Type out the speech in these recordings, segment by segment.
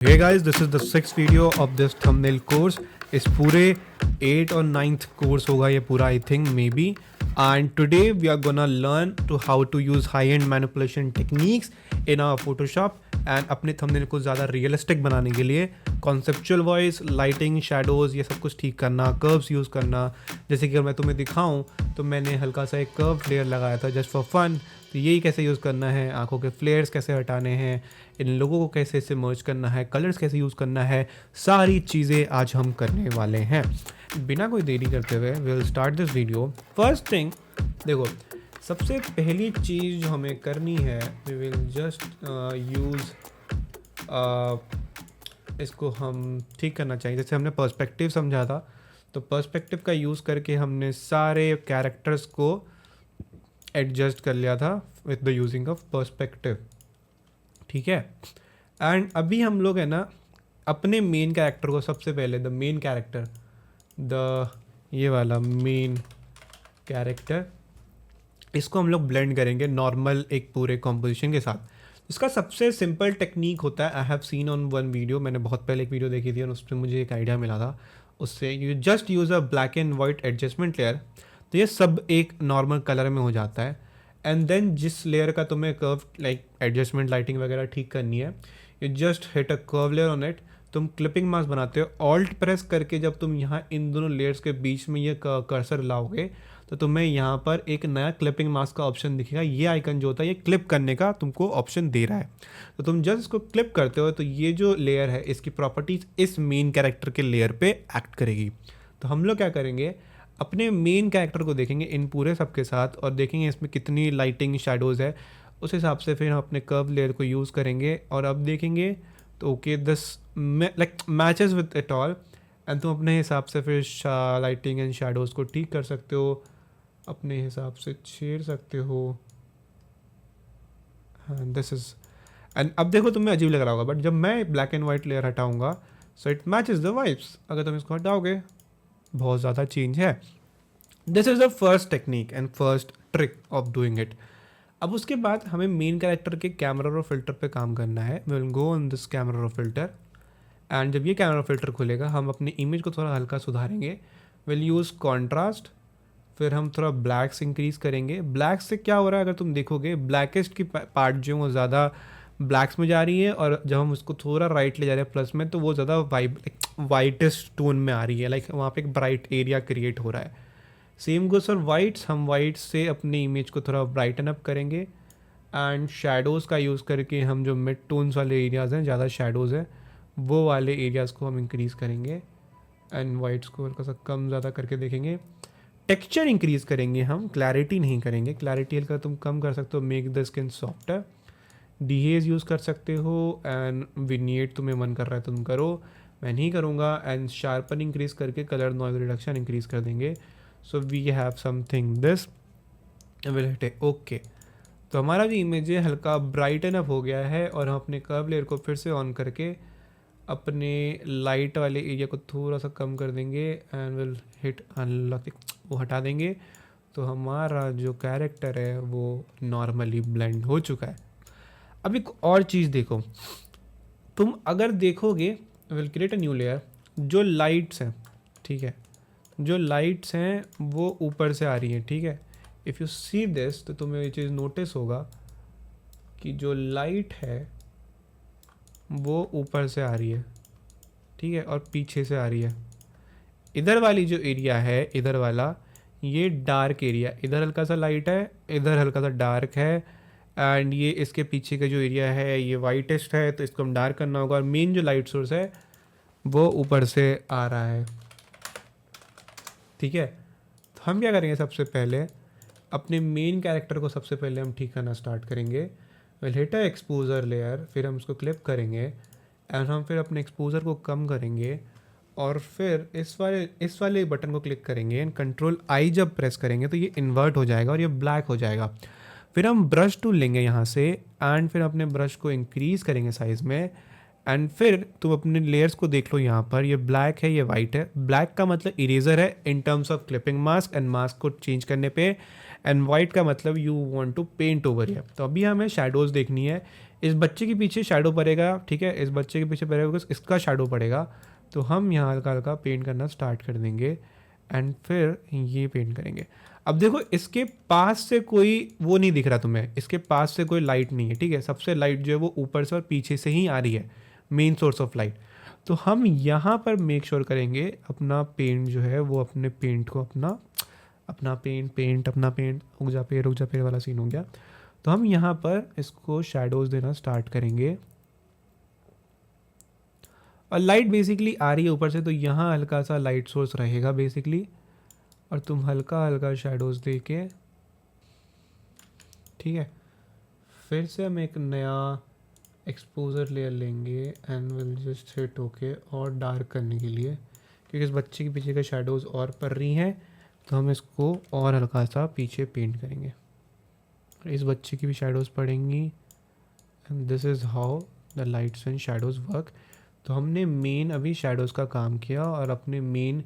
Hey guys, this is the 6th video of this thumbnail course. इस पूरे 8th और 9th course होगा ये पूरा I think maybe. And today we are gonna learn to how to use high-end manipulation techniques in our Photoshop and अपने thumbnail को ज़्यादा realistic बनाने के लिए conceptual voice, lighting, shadows ये सब कुछ ठीक करना, curves use करना. जैसे कि अगर मैं तुम्हें दिखाऊं तो मैंने हल्का सा एक curve layer लगाया था just for fun. तो यही कैसे यूज़ करना है, आंखों के फ्लेयर्स कैसे हटाने हैं, इन लोगों को कैसे इससे मर्ज करना है, कलर्स कैसे यूज़ करना है, सारी चीज़ें आज हम करने वाले हैं. बिना कोई देरी करते हुए we will start this video. First thing देखो, सबसे पहली चीज़ जो हमें करनी है, वी विल जस्ट यूज़ इसको हम ठीक करना चाहिए. जैसे हमने पर्सपेक्टिव समझा था, तो पर्सपेक्टिव का यूज़ करके हमने सारे कैरेक्टर्स को एडजस्ट कर लिया था with the using of perspective. ठीक है. एंड अभी हम लोग है ना अपने मेन कैरेक्टर को सबसे पहले द मेन कैरेक्टर, ये वाला मेन कैरेक्टर, इसको हम लोग ब्लेंड करेंगे नॉर्मल एक पूरे कॉम्पोजिशन के साथ. इसका सबसे सिंपल टेक्निक होता है, I have seen on one video, मैंने बहुत पहले एक वीडियो देखी थी और उस पर मुझे एक आइडिया मिला था. उससे you just use a black and white adjustment layer, तो ये सब एक नॉर्मल कलर में हो जाता है. एंड देन जिस लेयर का तुम्हें कर्व लाइक एडजस्टमेंट लाइटिंग वगैरह ठीक करनी है, you just hit a curve layer on it. तुम क्लिपिंग मास्क बनाते हो, ऑल्ट प्रेस करके जब तुम यहाँ इन दोनों लेयर्स के बीच में ये कर्सर लाओगे तो तुम्हें यहाँ पर एक नया क्लिपिंग मास्क का ऑप्शन दिखेगा. ये आइकन जो होता है ये क्लिप करने का तुमको ऑप्शन दे रहा है. तो तुम जस्ट इसको क्लिप करते हो तो ये जो लेयर है इसकी प्रॉपर्टीज इस मेन कैरेक्टर के लेयर पे एक्ट करेगी. तो हम लोग क्या करेंगे, अपने मेन कैरेक्टर को देखेंगे इन पूरे सब के साथ और देखेंगे इसमें कितनी लाइटिंग शैडोज़ है. उस हिसाब से फिर हम अपने कर्व लेयर को यूज़ करेंगे और अब देखेंगे तो okay this like matches with it all. And तुम अपने हिसाब से फिर लाइटिंग एंड शैडोज़ को ठीक कर सकते हो, अपने हिसाब से छेड़ सकते हो. हाँ दिस इज़. एंड अब देखो तुम्हें अजीब लग रहा होगा बट जब मैं ब्लैक एंड वाइट लेयर हटाऊँगा so it matches the vibes. अगर तुम इसको हटाओगे बहुत ज़्यादा चेंज है. This is the first technique and first trick of doing it. अब उसके बाद हमें मेन कैरेक्टर के कैमरा और फिल्टर पे काम करना है. We will go on this camera और फिल्टर एंड जब ये कैमरा फिल्टर खुलेगा हम अपनी इमेज को थोड़ा हल्का सुधारेंगे. विल यूज़ कॉन्ट्रास्ट, फिर हम थोड़ा ब्लैक्स इंक्रीज़ करेंगे. ब्लैक से क्या हो रहा है, अगर तुम देखोगे ब्लैकेस्ट की पार्ट जो वो ज़्यादा ब्लैक्स में जा रही है और जब हम उसको थोड़ा राइट ले जा रहे हैं प्लस में तो वो ज़्यादा वाइटेस्ट टोन में आ रही है. लाइक वहाँ पे एक ब्राइट एरिया क्रिएट हो रहा है. सेम गोस फॉर वाइट्स, हम वाइट्स से अपनी इमेज को थोड़ा ब्राइटन अप करेंगे. एंड शैडोज़ का यूज़ करके हम जो मिड टोन्स वाले एरियाज़ हैं, ज़्यादा शैडोज़ हैं, वो वाले एरियाज़ को हम इंक्रीज़ करेंगे. एंड वाइट्स को हल्का सा कम ज़्यादा करके देखेंगे. टेक्सचर इंक्रीज़ करेंगे हम, क्लैरिटी नहीं करेंगे. क्लैरिटी हल्का तुम कम कर सकते हो, make the skin softer. Dehaze use कर सकते हो एंड विनिएट तुम्हें मन कर रहा है तुम करो, मैं नहीं करूँगा. एंड शार्पन इंक्रीज़ करके कलर नॉइज रिडक्शन इंक्रीज़ कर देंगे. So we have something this will hit a okay. तो हमारा जो इमेज है हल्का ब्राइटन अप हो गया है और हम अपने कर्व लेयर को फिर से ऑन करके अपने लाइट वाले एरिया को थोड़ा सा कम कर देंगे एंड विल हिट अनलॉक, वो हटा देंगे. तो हमारा जो कैरेक्टर है वो नॉर्मली ब्लेंड हो चुका है. अब एक और चीज़ देखो, तुम अगर देखोगे will create a new layer. जो लाइट्स हैं, ठीक है, जो लाइट्स हैं वो ऊपर से आ रही हैं. ठीक है, इफ़ यू सी दिस तो तुम्हें ये चीज़ नोटिस होगा कि जो लाइट है वो ऊपर से आ रही है. ठीक है, और पीछे से आ रही है. इधर वाली जो एरिया है, इधर वाला ये डार्क एरिया, इधर हल्का सा लाइट है, इधर हल्का सा डार्क है. एंड ये इसके पीछे का जो एरिया है ये वाइटेस्ट है, तो इसको हम डार्क करना होगा. और मेन जो लाइट सोर्स है वो ऊपर से आ रहा है. ठीक है, तो हम क्या करेंगे, सबसे पहले अपने मेन कैरेक्टर को सबसे पहले हम ठीक करना स्टार्ट करेंगे. Will hit a exposure layer, फिर हम उसको क्लिप करेंगे एंड हम फिर अपने एक्सपोजर को कम करेंगे और फिर इस वाले बटन को क्लिक करेंगे एंड कंट्रोल आई जब प्रेस करेंगे तो ये इन्वर्ट हो जाएगा और ये ब्लैक हो जाएगा. फिर हम ब्रश टूल लेंगे यहाँ से एंड फिर अपने ब्रश को इंक्रीज़ करेंगे साइज़ में. एंड फिर तुम अपने लेयर्स को देख लो, यहाँ पर ये ब्लैक है, ये वाइट है. ब्लैक का मतलब इरेजर है in terms of clipping mask and mask को चेंज करने पे. एंड वाइट का मतलब you want to paint over here. तो अभी हमें शैडोज़ देखनी है. इस बच्चे के पीछे शैडो पड़ेगा, ठीक है, इस बच्चे के पीछे पड़ेगा बिकॉज इसका शैडो पड़ेगा। तो हम यहाँ हल्का हल्का पेंट करना स्टार्ट कर देंगे एंड फिर ये पेंट करेंगे। अब देखो इसके पास से कोई वो नहीं दिख रहा तुम्हें, इसके पास से कोई लाइट नहीं है, ठीक है, सबसे लाइट जो है वो ऊपर से और पीछे से ही आ रही है, मेन सोर्स ऑफ लाइट। तो हम यहाँ पर मेक श्योर करेंगे अपना पेंट जो है वो अपने पेंट को अपना अपना पेंट रुक जा पे वाला सीन हो गया। तो हम यहाँ पर इसको शैडोज़ देना स्टार्ट करेंगे और लाइट बेसिकली आ रही है ऊपर से, तो यहाँ हल्का सा लाइट सोर्स रहेगा बेसिकली, और तुम हल्का हल्का शैडोज़ दे के, ठीक है, फिर से हम एक नया एक्सपोजर लेयर लेंगे and will just hit okay और डार्क करने के लिए, क्योंकि इस बच्चे के पीछे का शैडोज़ और पड़ रही हैं, तो हम इसको और हल्का सा पीछे पेंट करेंगे। इस बच्चे की भी शैडोज़ पड़ेंगी and this is how the lights and shadows work. तो हमने मेन अभी शैडोज़ का काम किया और अपने मेन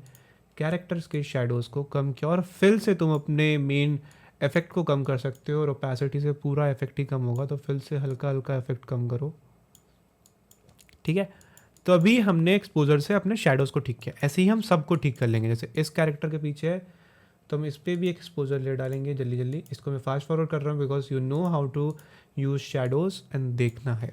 कैरेक्टर्स के शैडोज़ को कम किया, और फिल से तुम अपने मेन इफेक्ट को कम कर सकते हो, और ओपेसिटी से पूरा इफेक्ट ही कम होगा, तो फिल से हल्का हल्का इफेक्ट कम करो, ठीक है। तो अभी हमने एक्सपोजर से अपने शैडोज़ को ठीक किया, ऐसे ही हम सबको ठीक कर लेंगे। जैसे इस कैरेक्टर के पीछे है तो हम इस पर भी एक एक्सपोजर ले डालेंगे जल्दी जल्दी। इसको मैं फास्ट फॉरवर्ड कर रहा हूँ because you know how to use shadows and देखना है।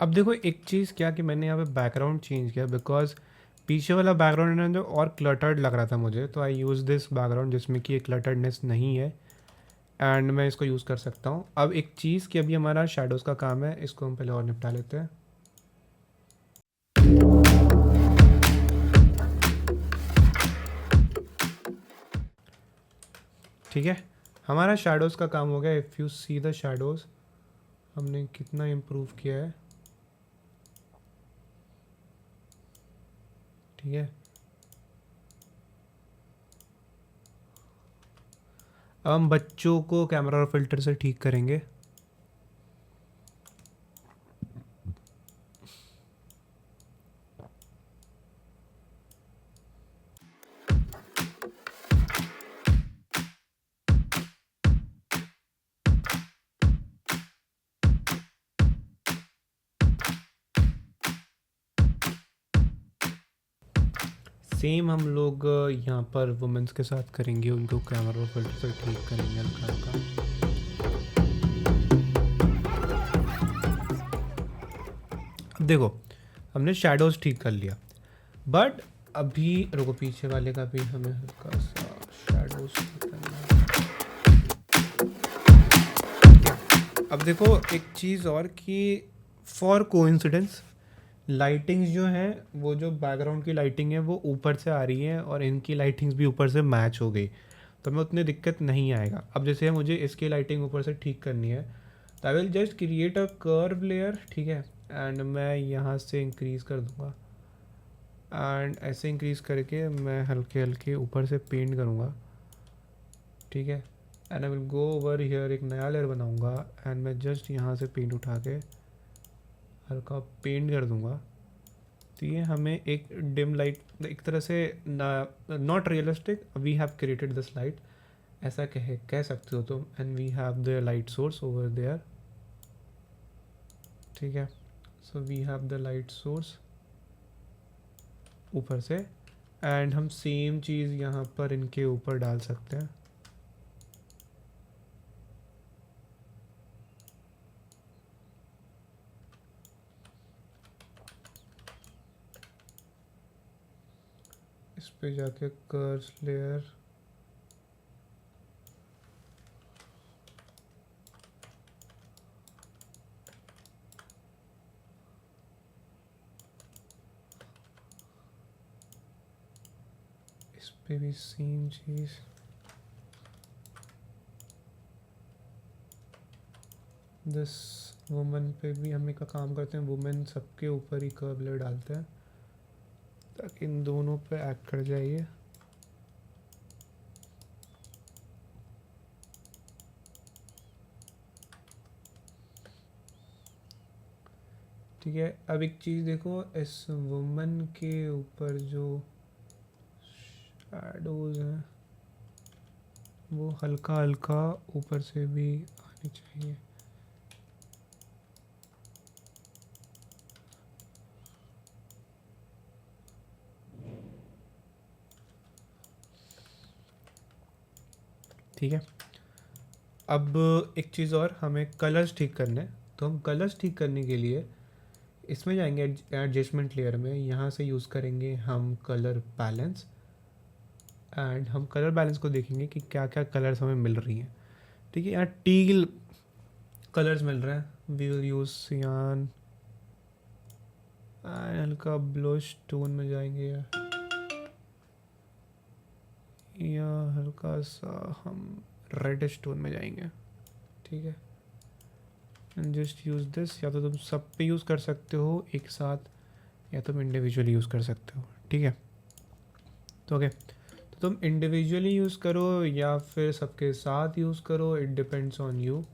अब देखो एक चीज़ क्या कि मैंने यहाँ पे बैकग्राउंड चेंज किया बिकॉज पीछे वाला बैकग्राउंड है जो और क्लटर्ड लग रहा था मुझे, तो आई यूज़ दिस बैकग्राउंड जिसमें कि एक क्लटर्डनेस नहीं है एंड मैं इसको यूज़ कर सकता हूँ। अब एक चीज़ कि अभी हमारा शैडोज़ का काम है, इसको हम पहले और निपटा लेते हैं। ठीक है, हमारा शैडोज़ का काम हो गया। If you see the shadows हमने कितना इम्प्रूव किया है, ठीक है। अब हम बच्चों को कैमरा और फिल्टर से ठीक करेंगे। सेम हम लोग यहाँ पर वुमेंस के साथ करेंगे, उनको कैमरा और फिल्टर से ठीक करेंगे हल्का हल्का। अब देखो हमने शैडोज़ ठीक कर लिया, बट अभी रुको, पीछे वाले का भी हमें हल्का सा शैडोज़ ठीक करना है। अब देखो एक चीज़ और कि फॉर कोइंसिडेंस लाइटिंग्स जो हैं वो जो बैकग्राउंड की लाइटिंग है वो ऊपर से आ रही है और इनकी लाइटिंग्स भी ऊपर से मैच हो गई, तो हमें उतनी दिक्कत नहीं आएगा। अब जैसे मुझे इसकी लाइटिंग ऊपर से ठीक करनी है, तो आई will just create a curve layer, ठीक है, एंड मैं यहाँ से इंक्रीज़ कर दूँगा एंड ऐसे इंक्रीज़ करके मैं हल्के हल्के ऊपर से पेंट करूँगा, ठीक है। And I will go over here, एक नया लेयर बनाऊँगा एंड मैं जस्ट यहाँ से पेंट उठा के हल्का पेंट कर दूँगा। तो ये हमें एक डिम लाइट एक तरह से not realistic, we have created this light, ऐसा कह सकते हो तुम, and we have the light source over there, ठीक है। So we have the light source ऊपर से एंड हम सेम चीज़ यहाँ पर इनके ऊपर डाल सकते हैं। इस पे जाके कर्व्स लेयर, इस पे भी सेम चीज़, दिस वुमेन पे भी हम एक काम करते हैं, वुमेन सबके ऊपर ही कर्व लेयर डालते हैं ताकि इन दोनों पे एक्ट कर जाइए। ठीक है, अब एक चीज़ देखो, इस वुमन के ऊपर जो शैडोज हैं वो हल्का हल्का ऊपर से भी आने चाहिए। ठीक है, अब एक चीज़ और, हमें कलर्स ठीक करने हैं। तो हम कलर्स ठीक करने के लिए इसमें जाएंगे एडजस्टमेंट लेयर में, यहाँ से यूज़ करेंगे हम कलर बैलेंस, एंड हम कलर बैलेंस को देखेंगे कि क्या क्या कलर्स हमें मिल रही हैं। ठीक है, यहाँ टील कलर्स मिल रहे हैं, वी विल यूज सियान, हल्का ब्लूइश टोन में जाएंगे या हल्का सा हम रेडिश टोन में जाएंगे। ठीक है, एंड जस्ट यूज़ दिस, या तो तुम सब पे यूज़ कर सकते हो एक साथ, या तुम इंडिविजुअली यूज़ कर सकते हो। ठीक है, तो ओके, तो तुम इंडिविजुअली यूज़ करो या फिर सबके साथ यूज़ करो, इट डिपेंड्स ऑन यू।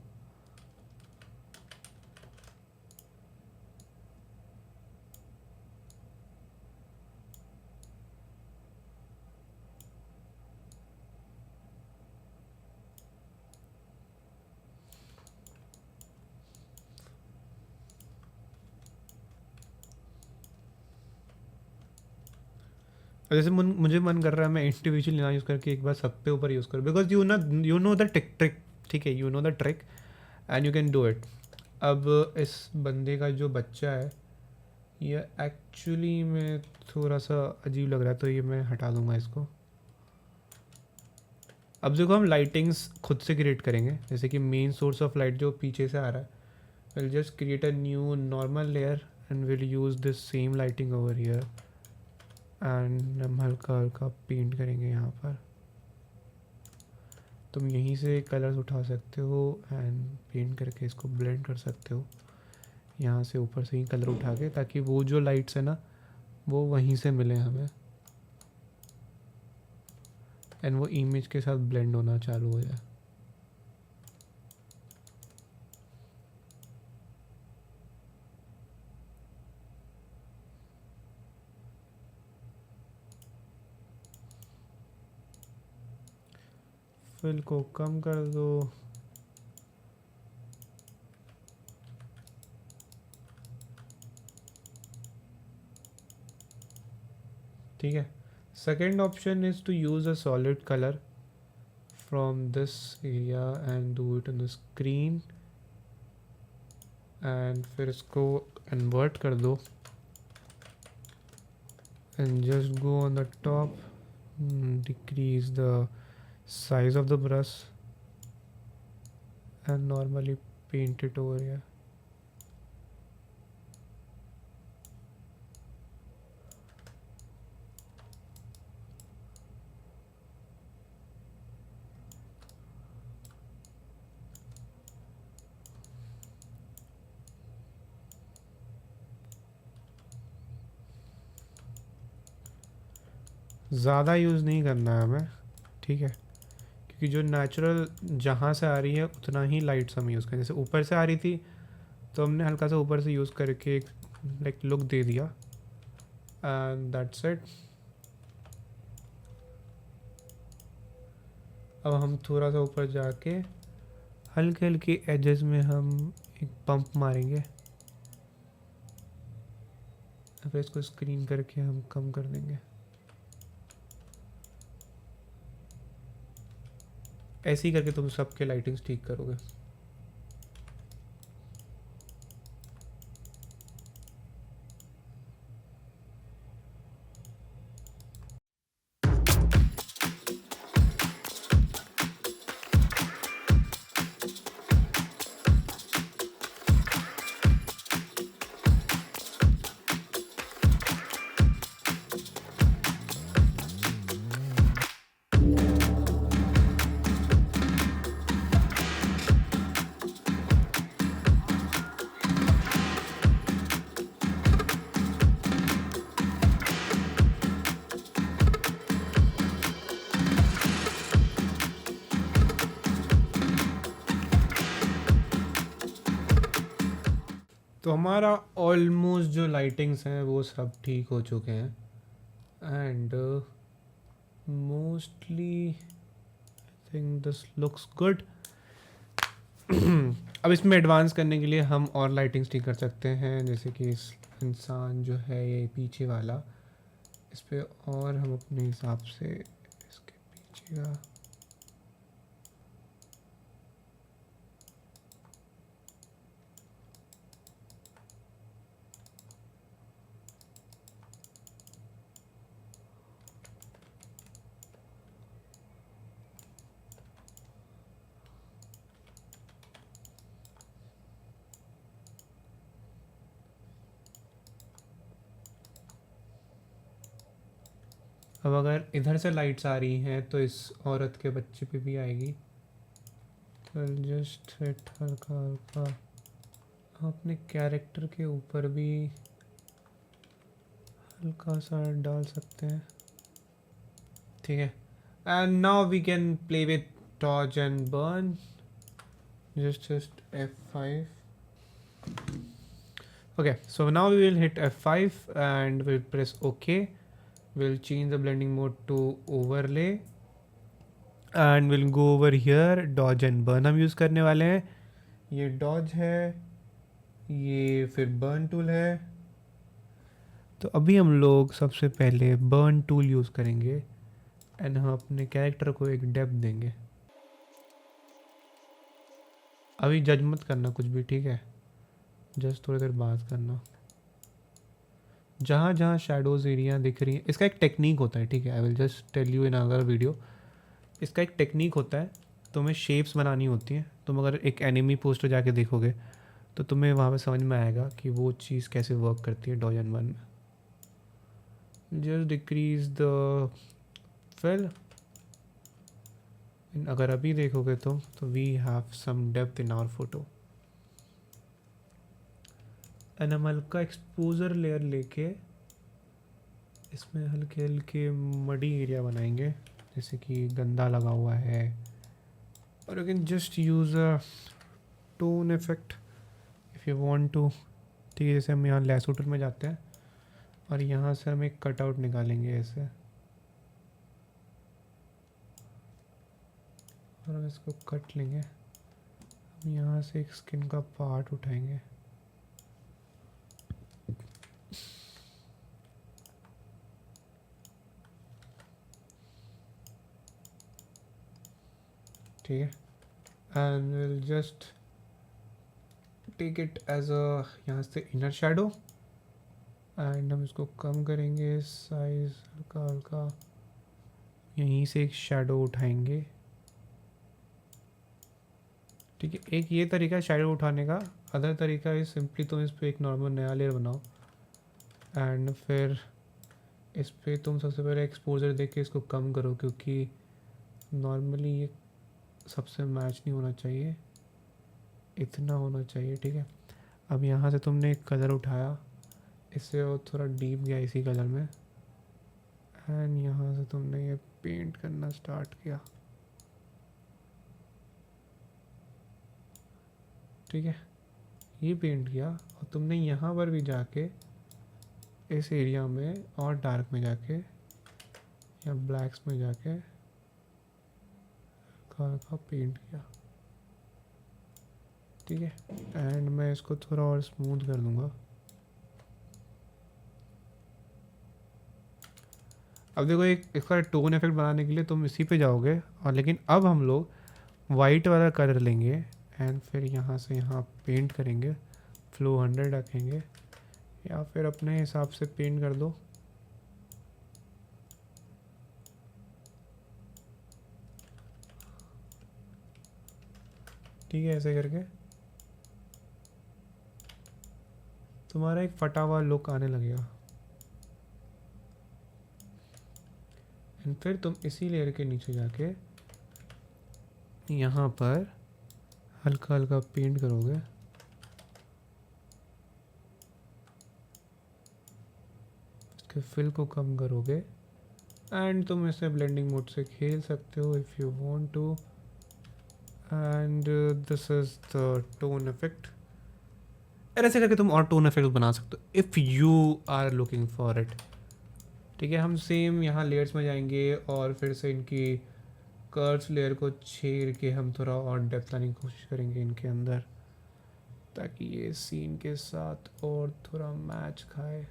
जैसे मुझे मन कर रहा है मैं इंडिविजुअली ना यूज़ करके एक बार सब पे ऊपर यूज़ करूँ, because you know the trick. ठीक है, you know the trick and you can do it. अब इस बंदे का जो बच्चा है ये एक्चुअली में थोड़ा सा अजीब लग रहा है, तो ये मैं हटा दूंगा इसको। अब देखो, हम लाइटिंग्स खुद से क्रिएट करेंगे, जैसे कि मेन सोर्स ऑफ लाइट जो पीछे से आ रहा है, will just create a new normal layer and will use this same lighting over here, and हम हल्का हल्का पेंट करेंगे यहाँ पर। तुम यहीं से कलर्स उठा सकते हो एंड पेंट करके इसको ब्लेंड कर सकते हो, यहाँ से ऊपर से ही कलर उठा के, ताकि वो जो लाइट्स है ना वो वहीं से मिले हमें, एंड वो इमेज के साथ ब्लेंड होना चालू हो जाए। फिल को कम कर दो, ठीक है। Second option is to use a solid colour from this area and do it on the screen, and फिर इसको कन्वर्ट कर दो and just go on the top, decrease the size of the brush and normally paint it over here. ज़्यादा use नहीं करना है हमें, ठीक है, क्योंकि जो नेचुरल जहाँ से आ रही है उतना ही लाइट्स हमें यूज़ करें। जैसे ऊपर से आ रही थी तो हमने हल्का सा ऊपर से यूज़ करके एक लाइक लुक दे दिया, एंड दैट्स इट। अब हम थोड़ा सा ऊपर जाके हल्के हल्के एजेस में हम एक पंप मारेंगे, फिर इसको स्क्रीन करके हम कम कर देंगे। ऐसे ही करके तुम सबके लाइटिंग्स ठीक करोगे। तो हमारा ऑलमोस्ट जो लाइटिंग्स हैं वो सब ठीक हो चुके हैं and mostly think this looks good. अब इसमें एडवांस करने के लिए हम और लाइटिंग्स ठीक कर सकते हैं, जैसे कि इस इंसान जो है ये पीछे वाला, इस पे और हम अपने हिसाब से इसके पीछे का अब अगर इधर से लाइट्स आ रही हैं तो इस औरत के बच्चे पे भी आएगी। तो जस्ट हिट हल्का हल्का हम अपने कैरेक्टर के ऊपर भी हल्का सा डाल सकते हैं, ठीक है। And now we can play with dodge and burn. Just F5. Okay, so now we will hit F5 and we'll press OK. We'll change the blending mode to overlay and we'll go over here. dodge and burn हम use करने वाले हैं। ये dodge है, ये फिर burn tool है। तो अभी हम लोग सबसे पहले burn tool यूज़ करेंगे एंड हम अपने कैरेक्टर को एक डेप्थ देंगे। अभी जज मत करना कुछ भी, ठीक है, जस्ट थोड़ी देर बात करना। जहाँ जहाँ शेडोज़ एरिया दिख रही हैं, इसका एक टेक्निक होता है, ठीक है। I will just tell you in other video. इसका एक टेक्निक होता है, तुम्हें शेप्स बनानी होती हैं। तुम अगर एक एनिमी पोस्टर जाके देखोगे तो तुम्हें वहाँ पे समझ में आएगा कि वो चीज़ कैसे वर्क करती है डॉज एंड बर्न में। Just decrease the fill. अगर अभी देखोगे तुम तो we have some depth in our photo. And हम हल्का एक्सपोजर लेयर लेके इसमें हल्के हल्के मडी एरिया बनाएंगे, जैसे कि गंदा लगा हुआ है। और you can just use a tone effect if you want to, ठीक है। जैसे हम यहाँ लेसो टूल में जाते हैं और यहाँ से हम एक कटआउट निकालेंगे ऐसे, और हम इसको कट लेंगे। हम यहाँ से एक स्किन का पार्ट उठाएंगे, ठीक है। And will just take it as a यहाँ से इनर शेडो एंड हम इसको कम करेंगे साइज हल्का हल्का। यहीं से एक शेडो उठाएंगे, ठीक है। एक ये तरीका है शेडो उठाने का। अदर तरीका है सिंपली तुम इस पर एक नॉर्मल नया लेयर बनाओ एंड फिर इस पर तुम सबसे पहले एक्सपोजर देख के इसको कम करो, क्योंकि नॉर्मली ये सबसे मैच नहीं होना चाहिए, इतना होना चाहिए, ठीक है। अब यहाँ से तुमने एक कलर उठाया, इससे और थोड़ा डीप गया इसी कलर में एंड यहाँ से तुमने ये पेंट करना स्टार्ट किया, ठीक है। ये पेंट किया और तुमने यहाँ पर भी जाके इस एरिया में और डार्क में जाके या ब्लैक्स में जाके हल्का पेंट किया, ठीक है। एंड मैं इसको थोड़ा और स्मूथ कर दूंगा। अब देखो, एक इसका टोन इफेक्ट बनाने के लिए तुम इसी पे जाओगे, और लेकिन अब हम लोग वाइट वाला कलर लेंगे एंड फिर यहाँ से यहाँ पेंट करेंगे। फ्लो 100 रखेंगे या फिर अपने हिसाब से पेंट कर दो, ठीक है। ऐसे करके तुम्हारा एक फटा हुआ लुक आने लगेगा। एंड फिर तुम इसी लेयर के नीचे जाके यहाँ पर हल्का हल्का पेंट करोगे, इसके फिल को कम करोगे एंड तुम इसे ब्लेंडिंग मोड से खेल सकते हो if you want to. And this is the tone effect. और ऐसे करके तुम और टोन इफेक्ट बना सकते हो if you are looking for it. ठीक है, हम सेम यहाँ लेयर्स में जाएंगे और फिर से इनकी कर्व्स लेयर को छेड़ के हम थोड़ा और डेप्थ लाने की कोशिश करेंगे इनके अंदर, ताकि ये सीन के साथ और थोड़ा मैच खाए।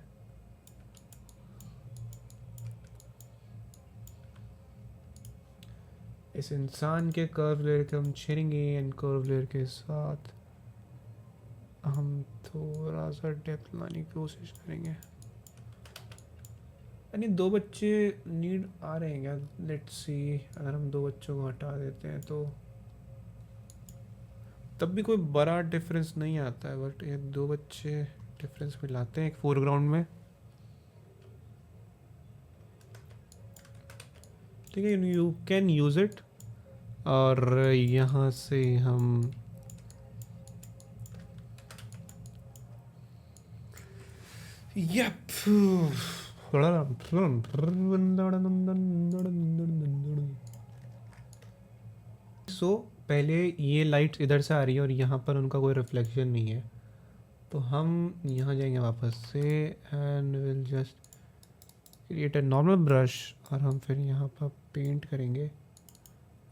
इस इंसान के कर्व लेयर के हम छेड़ेंगे एंड कर्व लेयर के साथ हम थोड़ा सा डेप्थ लाने की कोशिश करेंगे। यानी दो बच्चे नीड आ रहे हैं क्या? लेट्स सी, अगर हम दो बच्चों को हटा देते हैं तो तब भी कोई बड़ा डिफरेंस नहीं आता है, बट ये दो बच्चे डिफरेंस भी लाते हैं एक फोरग्राउंड में। ठीक है, यू कैन यूज़ इट। और यहाँ से हम सो पहले ये लाइट्स इधर से आ रही है और यहाँ पर उनका कोई रिफ्लेक्शन नहीं है, तो हम यहाँ जाएंगे वापस से and will just create a normal brush और हम फिर यहाँ पर पेंट करेंगे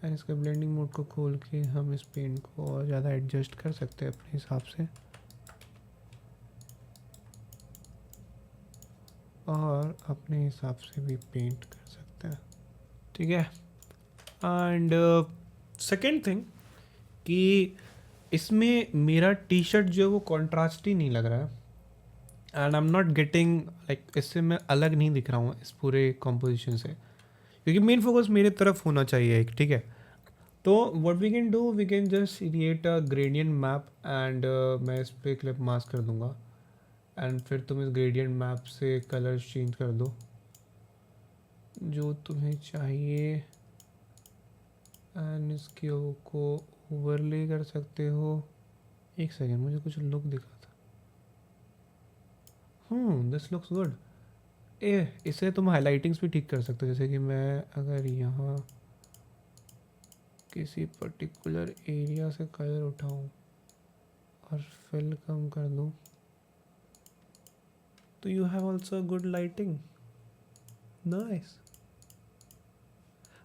एंड इसके ब्लेंडिंग मोड को खोल के हम इस पेंट को और ज़्यादा एडजस्ट कर सकते हैं अपने हिसाब से और अपने हिसाब से भी पेंट कर सकते हैं। ठीक है, एंड सेकेंड थिंग कि इसमें मेरा टी शर्ट जो है वो कॉन्ट्रास्ट ही नहीं लग रहा है and I am not getting like, इससे मैं अलग नहीं दिख रहा हूँ इस पूरे कॉम्पोजिशन से, क्योंकि मेन फोकस मेरे तरफ होना चाहिए एक। ठीक है, तो what we can do, we can just create a gradient map and मैं इस पर क्लिप मास्क कर दूंगा एंड फिर तुम इस ग्रेडियंट मैप से कलर्स चेंज कर दो जो तुम्हें चाहिए एंड इसके को ओवरले कर सकते हो। एक सेकेंड, मुझे कुछ लुक दिखा था। This looks good. इसे तुम हाइलाइटिंग्स भी ठीक कर सकते हो, जैसे कि मैं अगर यहाँ किसी पर्टिकुलर एरिया से कलर उठाऊँ और फिल कम कर दूँ तो you have also good lighting. Nice,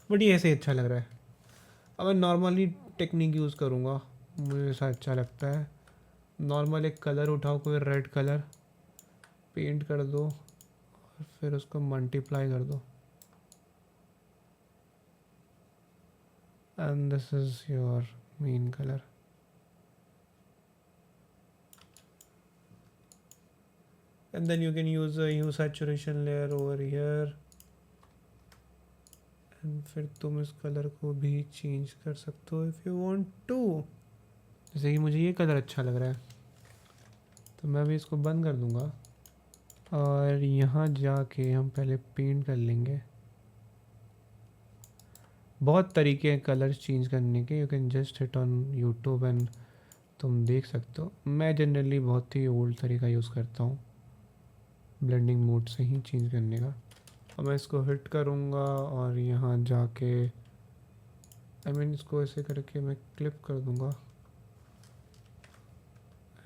but ये ऐसे ही अच्छा लग रहा है। अब मैं नॉर्मली टेक्निक यूज़ करूँगा, मुझे ऐसा अच्छा लगता है। नॉर्मल एक कलर उठाओ, कोई रेड कलर पेंट कर दो और फिर उसको मल्टीप्लाई कर दो and this is your main colour. And then you can use a hue saturation layer over here and फिर तुम इस कलर को भी चेंज कर सकते हो if you want to। जैसे कि मुझे ये कलर अच्छा लग रहा है तो मैं भी इसको बंद कर दूंगा और यहाँ जाके हम पहले पेंट कर लेंगे। बहुत तरीके हैं कलर्स चेंज करने के, you can just hit on YouTube and तुम देख सकते हो। मैं जनरली बहुत ही ओल्ड तरीका यूज़ करता हूँ, ब्लेंडिंग मोड से ही चेंज करने का। अब मैं इसको हिट करूँगा और यहाँ जाके इसको ऐसे करके मैं क्लिप कर दूँगा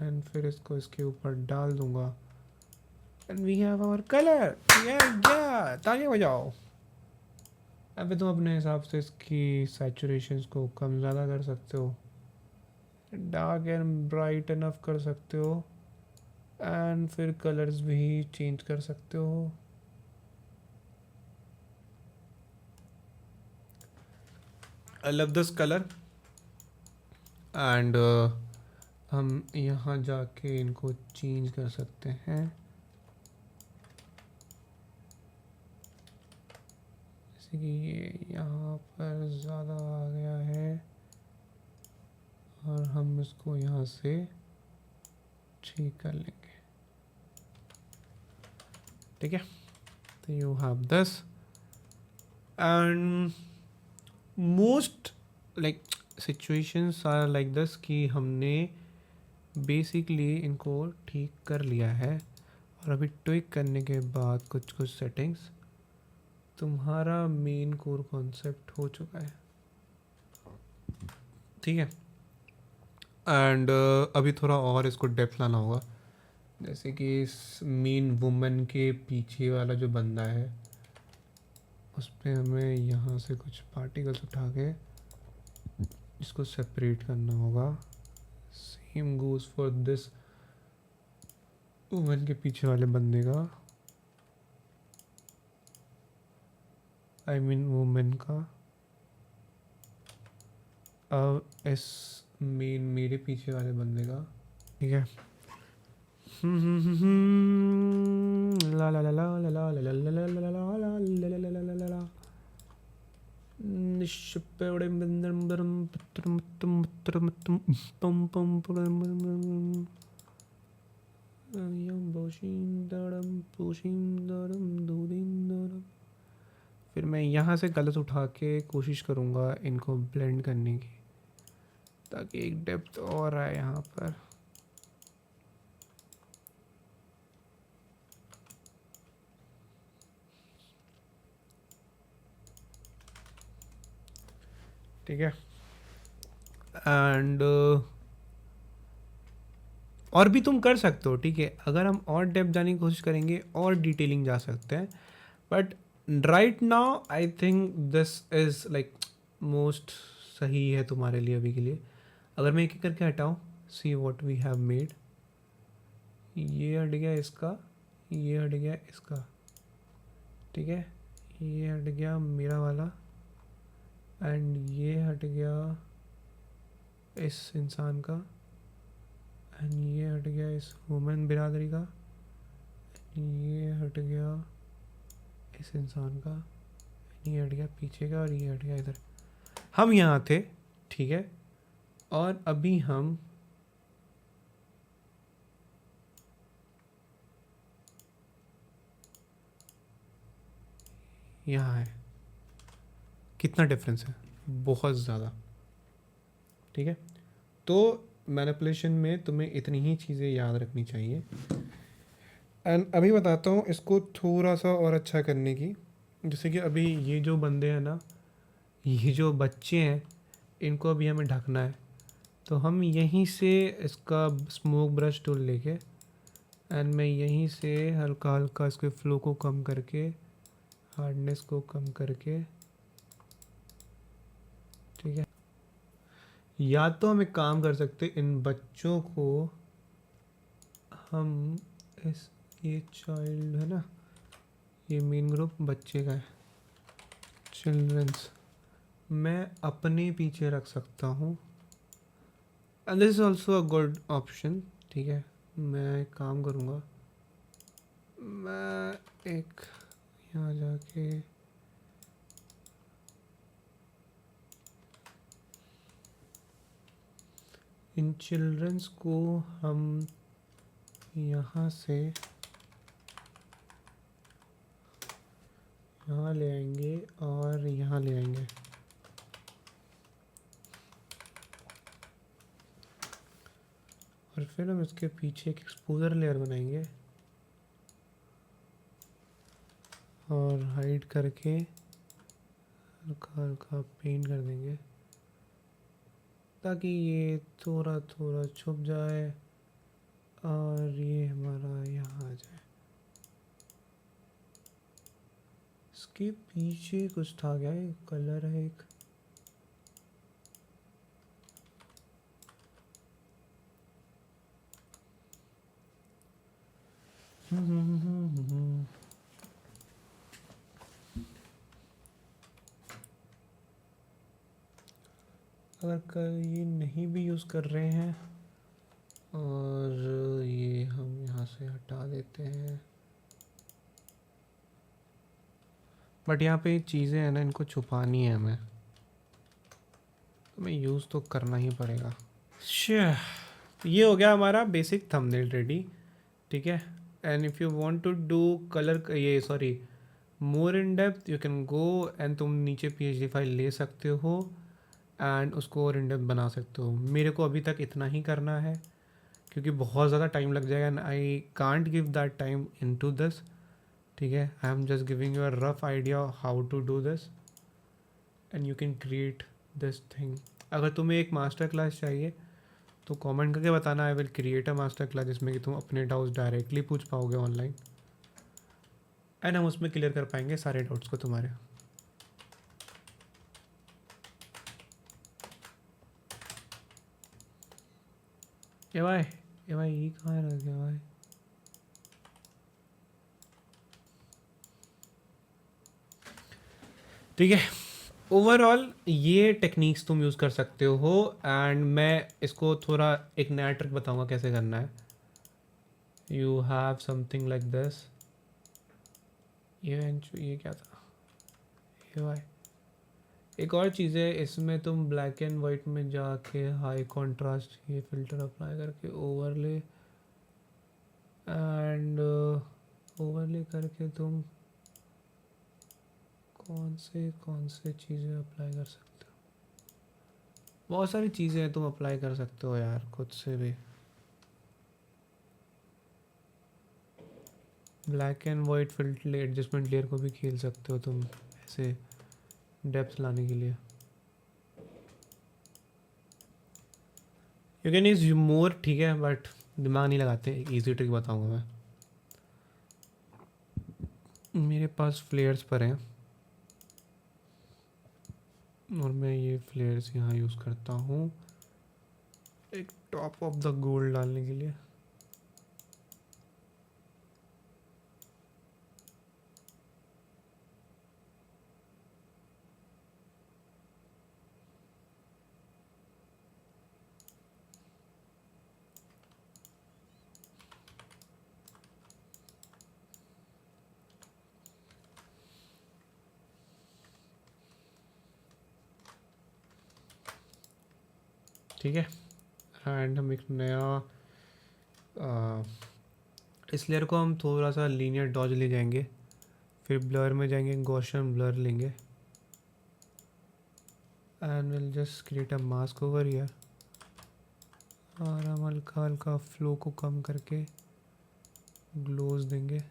एंड फिर इसको इसके ऊपर डाल दूँगा and we have our colour. या तालियां बजाओ। अभी तुम अपने हिसाब से इसकी सैचुरेशंस को कम ज़्यादा कर सकते हो, डार्क एंड ब्राइट इनफ कर सकते हो एंड फिर कलर्स भी चेंज कर सकते हो। I love this colour and हम यहाँ जाके इनको चेंज कर सकते हैं। जैसे कि ये यहाँ पर ज़्यादा आ गया है और हम इसको यहाँ से ठीक कर लेंगे। ठीक है, तो you have this and most like situations are like this कि हमने बेसिकली इनको ठीक कर लिया है और अभी ट्विक करने के बाद कुछ कुछ सेटिंग्स, तुम्हारा मेन कोर कॉन्सेप्ट हो चुका है। ठीक है, एंड अभी थोड़ा और इसको डेप्थ लाना होगा, जैसे कि इस मेन वुमेन के पीछे वाला जो बंदा है उस पर हमें यहाँ से कुछ पार्टिकल्स उठा के इसको सेपरेट करना होगा। Same goes for this women के पीछे वाले बंदे का, आई मीन वुमेन का। अब इस मेन मेरे पीछे वाले बंदे का, ठीक है। ला ला ला ला ला ला ला ला ला ला ला ला ला ला ला ला ला ला निश्चिपेवड़े बंदरम पत्रम तुम पत्रम तुम पम पम पम यम बोशिम दरम पोशिम दरम दूदिन दरम। फिर मैं यहाँ से गलत उठा के कोशिश करूँगा इनको ब्लेंड करने की, ताकि एक डेप्थ और आए यहाँ पर। ठीक है। एंड और भी तुम कर सकते हो, ठीक है। अगर हम और डेप्थ जाने की कोशिश करेंगे और डिटेलिंग जा सकते हैं, but right now I think this is like most सही है तुम्हारे लिए अभी के लिए। अगर मैं एक एक करके हटाऊँ, see what we have made. ये हट गया इसका, ये हट गया इसका, ठीक है। ये हट गया मेरा वाला, एंड ये हट गया इस इंसान का, एंड ये हट गया इस वुमेन बिरादरी का, ये हट गया इस इंसान का, ये हट गया पीछे का, और ये हट गया इधर। हम यहाँ थे, ठीक है। और अभी हम यहाँ है। कितना डिफरेंस है, बहुत ज़्यादा, ठीक है। तो मैनिपुलेशन में तुम्हें इतनी ही चीज़ें याद रखनी चाहिए। एंड अभी बताता हूँ इसको थोड़ा सा और अच्छा करने की। जैसे कि अभी ये जो बंदे हैं ना, ये जो बच्चे हैं, इनको अभी हमें ढकना है। तो हम यहीं से इसका स्मोक ब्रश टूल लेके, एंड मैं यहीं से हल्का हल्का इसके फ्लो को कम करके, हार्डनेस को कम करके, ठीक है। या तो हम एक काम कर सकते, इन बच्चों को हम इस, ये चाइल्ड है ना, ये मेन ग्रुप बच्चे का है, चिल्ड्रंस, मैं अपने पीछे रख सकता हूँ। And this is also a good option, ठीक है। मैं एक काम करूँगा, मैं एक यहाँ जाके इन चिल्ड्रंस को हम यहाँ से यहाँ ले आएंगे और यहाँ ले आएंगे। और फिर हम इसके पीछे एक एक्सपोजर लेयर बनाएंगे और हाइड करके हल्का हल्का पेंट कर देंगे, ताकि ये थोड़ा थोड़ा छुप जाए और ये हमारा यहाँ आ जाए। इसके पीछे कुछ था क्या, एक कलर है एक, अगर ये नहीं भी यूज़ कर रहे हैं, और ये हम यहाँ से हटा देते हैं। बट यहाँ पे चीज़ें हैं ना, इनको छुपानी है हमें, तो हमें यूज़ तो करना ही पड़ेगा। ये हो गया हमारा बेसिक थंबनेल रेडी, ठीक है। And if you want to do colour, ये sorry, more in depth, you can go and तुम नीचे PhD फाइल ले सकते हो एंड उसको और इन डेप्थ बना सकते हो। मेरे को अभी तक इतना ही करना है, क्योंकि बहुत ज़्यादा टाइम लग जाएगा and I can't give that time in to this, ठीक है। I am just giving you a rough idea how to do this and you can create this thing. अगर तुम्हें एक मास्टर क्लास चाहिए तो कमेंट करके बताना, I will create a master class जिसमें कि तुम अपने डाउट्स डायरेक्टली पूछ पाओगे ऑनलाइन, एंड हम उसमें क्लियर कर पाएंगे सारे डाउट्स को तुम्हारे। ए भाई ये कहाँ रह गया भाई? ठीक है, ओवरऑल ये टेक्निक्स तुम यूज़ कर सकते हो, एंड मैं इसको थोड़ा एक नया ट्रिक बताऊंगा कैसे करना है। You have something like this, ये क्या था, ये भाई एक और चीज़ है इसमें, तुम ब्लैक एंड वाइट में जाके हाई कंट्रास्ट ये फिल्टर अप्लाई करके ओवरले, एंड ओवरले करके तुम कौन से चीज़ें अप्लाई कर सकते हो? बहुत सारी चीज़ें हैं तुम अप्लाई कर सकते हो यार खुद से भी। Black and white filter adjustment layer को भी खेल सकते हो तुम ऐसे डेप्थ लाने के लिए। यू कैन यूज मोर, ठीक है, बट दिमाग नहीं लगाते, इजी ट्रिक बताऊंगा मैं। मेरे पास फ्लेयर्स पर हैं और मैं ये फ्लेयर्स यहाँ यूज़ करता हूँ एक टॉप ऑफ द गोल्ड डालने के लिए। ठीक है, एंड हम एक नया इस लेयर को हम थोड़ा सा लीनियर डॉज ले जाएंगे, फिर ब्लर में जाएंगे, गॉसियन ब्लर लेंगे, and will just create a mask over here, और हम हल्का हल्का फ्लो को कम करके ग्लोज देंगे।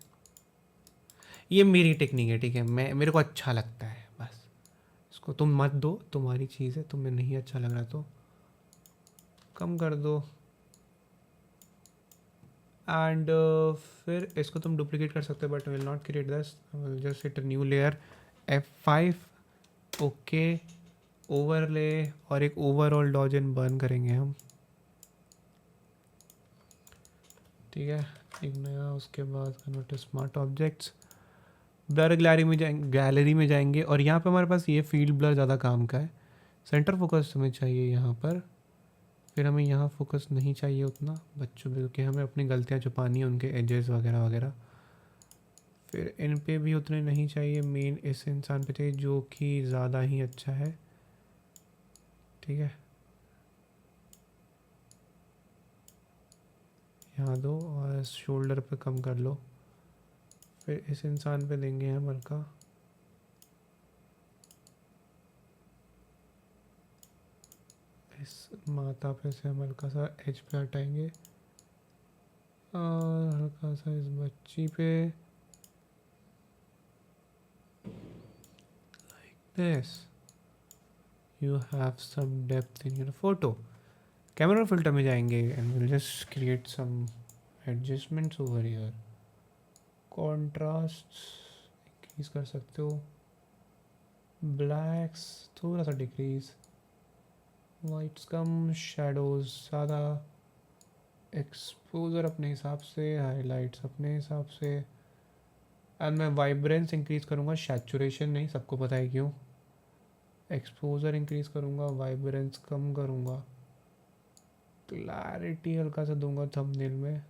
ये मेरी टेक्निक है, ठीक है, मेरे को अच्छा लगता है, बस इसको तुम मत दो, तुम्हारी चीज़ है, तुम्हें नहीं अच्छा लग रहा तो कम कर दो। एंड फिर इसको तुम डुप्लीकेट कर सकते हो, but will not create this, will just hit a new layer, F5, okay, overlay, और एक ओवरऑल डॉज एंड बर्न करेंगे हम, ठीक है, एक नया, उसके बाद convert to smart objects, blur gallery में जाएंगे, और यहाँ पे हमारे पास ये फील्ड ब्लर ज़्यादा काम का है, सेंटर फोकस हमें चाहिए यहाँ पर, फिर हमें यहाँ फोकस नहीं चाहिए उतना बच्चों पे, क्योंकि हमें अपनी गलतियाँ छुपानी है, उनके एजेस वगैरह वगैरह, फिर इन पे भी उतने नहीं चाहिए, मेन इस इंसान पे चाहिए जो कि ज़्यादा ही अच्छा है, ठीक है, यहाँ दो, और शोल्डर पे कम कर लो, फिर इस इंसान पे देंगे हम हल्का, इस माथा पे से हम हल्का सा एज पे हटाएंगे, और हल्का सा इस बच्ची पे, this you have some depth in your photo। Camera filter में जाएंगे and will just create some adjustments over here, contrast increase कर सकते हो, ब्लैक्स थोड़ा सा डिक्रीज, वाइट्स कम, शैडोज ज़्यादा, एक्सपोजर अपने हिसाब से, हाईलाइट्स अपने हिसाब से, एंड मैं वाइब्रेंस इंक्रीज करूँगा, सैचुरेशन नहीं, सबको पता है क्यों, एक्सपोजर इंक्रीज करूँगा, वाइब्रेंस कम करूँगा, क्लैरिटी हल्का सा दूंगा थंबनेल में,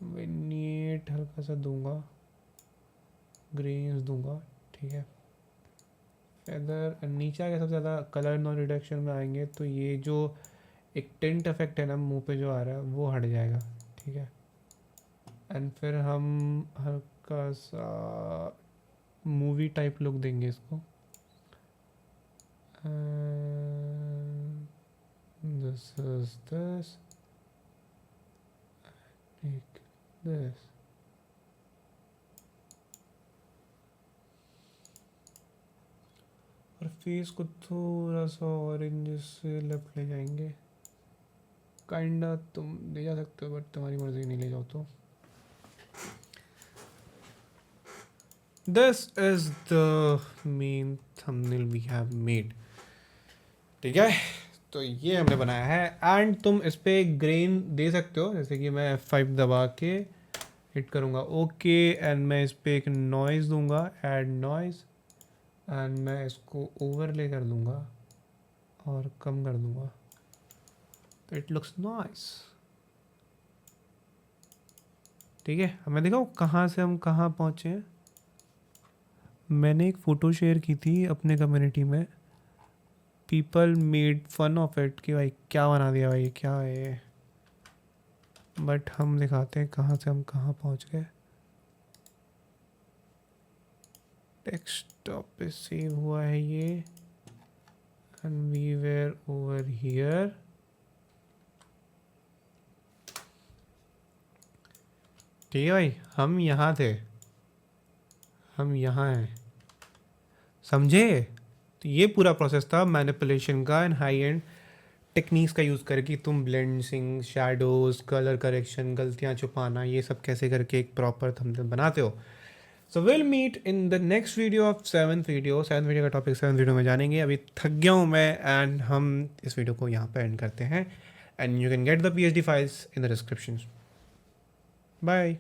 विनिएट हल्का सा दूंगा, ग्रेन्स दूंगा, ठीक है, फेदर नीचे आगे सबसे ज़्यादा कलर नॉन रिडक्शन में आएंगे, तो ये जो एक टिंट इफेक्ट है ना मुंह पे जो आ रहा है वो हट जाएगा, ठीक है, एंड फिर हम हल्का सा मूवी टाइप लुक देंगे इसको, this is this, take this, और फेस को थोड़ा सा ऑरेंज से लेफ्ट ले जाएंगे, काइंड तुम ले जा सकते हो, बट तुम्हारी मर्जी नहीं ले जाओ तो। This is the main thumbnail we have made, ठीक है। तो ये हमने बनाया है एंड तुम इस पे ग्रेन दे सकते हो, जैसे कि मैं F5 दबा के हिट करूँगा ओके एंड मैं इस पे एक नॉइज़ दूंगा, ऐड नॉइज़, एंड मैं इसको ओवरले कर दूंगा और कम कर दूंगा, तो इट लुक्स नाइस, ठीक है। हमें दिखाओ कहाँ से हम कहाँ पहुँचे हैं। मैंने एक फ़ोटो शेयर की थी अपने कम्युनिटी में, people made fun of it कि भाई क्या बना दिया भाई, क्या है ये, बट हम दिखाते हैं कहाँ से हम कहाँ पहुँच गए। डेस्कटॉप पे सेव हुआ है ये and we were over here, ठीक है भाई, हम यहाँ थे, हम यहाँ हैं, समझे। तो ये पूरा प्रोसेस था मैनिपुलेशन का एंड हाई एंड टेक्निक्स का यूज़ करके तुम ब्लेंडिंग, शैडोज़, कलर करेक्शन, गलतियाँ छुपाना, ये सब कैसे करके एक प्रॉपर थंबनेल बनाते हो। So will meet in the next video of seventh video का टॉपिक 7th वीडियो में जानेंगे। अभी थक गया हूँ मैं एंड हम इस वीडियो को यहाँ पे एंड करते हैं and you can get the PSD files in the description. Bye.